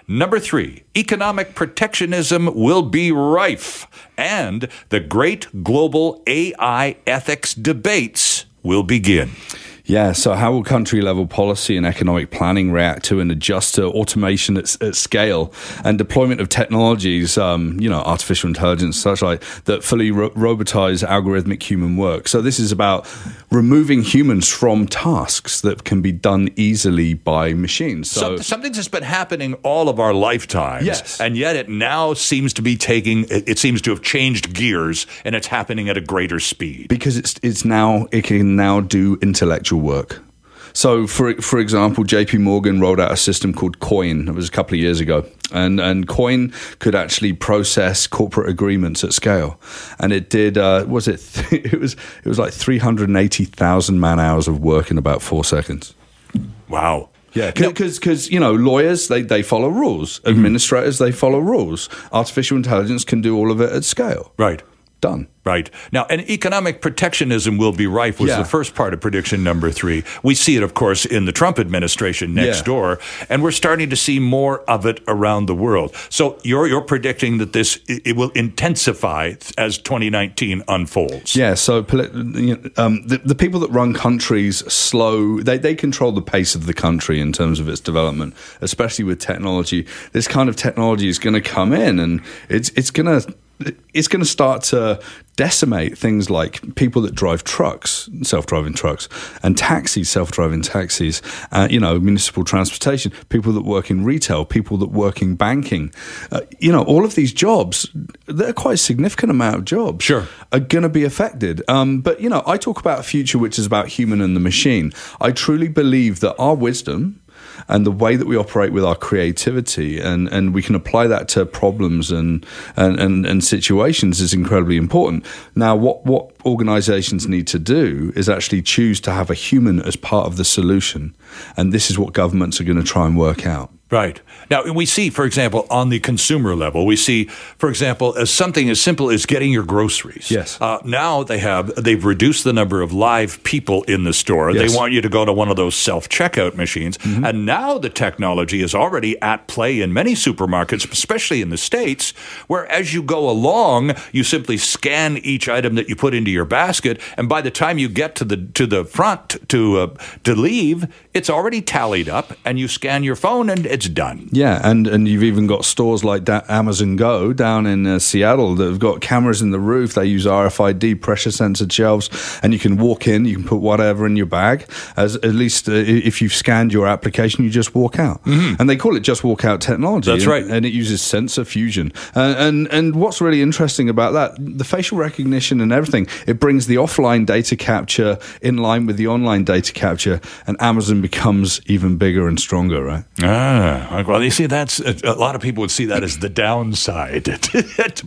Number 3, economic protectionism will be rife, and the great global AI ethics debates will begin. Yeah, so how will country-level policy and economic planning react to and adjust to automation at scale and deployment of technologies, artificial intelligence, such like, that fully robotize algorithmic human work? So this is about removing humans from tasks that can be done easily by machines. So something that's been happening all of our lifetimes, yes, and yet it now seems to be it seems to have changed gears, and it's happening at a greater speed. Because it can now do intellectual work. So, for example, JP Morgan rolled out a system called Coin. It was a couple of years ago, and Coin could actually process corporate agreements at scale, and it did. It was like 380,000 man hours of work in about 4 seconds. Wow. Yeah, because lawyers they follow rules, administrators they follow rules. Artificial intelligence can do all of it at scale. Right. Done. Right. Now, and economic protectionism will be rife was the first part of prediction number 3. We see it, of course, in the Trump administration next door, and we're starting to see more of it around the world. So you're predicting that it will intensify as 2019 unfolds. Yeah, so the people that run countries they control the pace of the country in terms of its development, especially with technology. This kind of technology is going to come in, and it's going to start to decimate things like people that drive trucks, self-driving trucks, and taxis, self-driving taxis, municipal transportation, people that work in retail, people that work in banking. All of these jobs, they're quite a significant amount of jobs, are going to be affected. But I talk about a future which is about human and the machine. I truly believe that our wisdom and the way that we operate with our creativity and we can apply that to problems and situations is incredibly important. Now, what organizations need to do is actually choose to have a human as part of the solution. And this is what governments are going to try and work out. Right. Now, we see, for example, on the consumer level, we see, for example, as something as simple as getting your groceries. Yes. Now they've reduced the number of live people in the store. Yes. They want you to go to one of those self-checkout machines. Mm-hmm. And now the technology is already at play in many supermarkets, especially in the States, where as you go along, you simply scan each item that you put into your basket. And by the time you get to the front to leave, it's already tallied up, and you scan your phone and it's done. Yeah, and you've even got stores like Amazon Go down in Seattle that have got cameras in the roof. They use RFID, pressure sensored shelves, and you can walk in, you can put whatever in your bag. At least if you've scanned your application, you just walk out. Mm-hmm. And they call it just walk out technology. That's right. And it uses sensor fusion. And what's really interesting about that, the facial recognition and everything, it brings the offline data capture in line with the online data capture, and Amazon becomes even bigger and stronger, right? Well, you see, that's a lot of people would see that as the downside,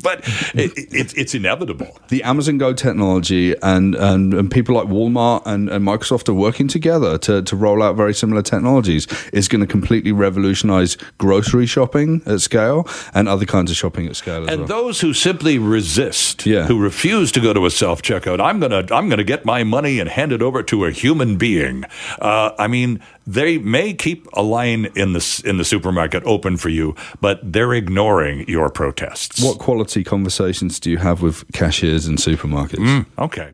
but it's inevitable. The Amazon Go technology and people like Walmart and Microsoft are working together to roll out very similar technologies is going to completely revolutionize grocery shopping at scale and other kinds of shopping at scale as well. And those who simply resist, who refuse to go to a self-checkout, I'm gonna get my money and hand it over to a human being. They may keep a line in the supermarket open for you, but they're ignoring your protests. What quality conversations do you have with cashiers in supermarkets? Okay.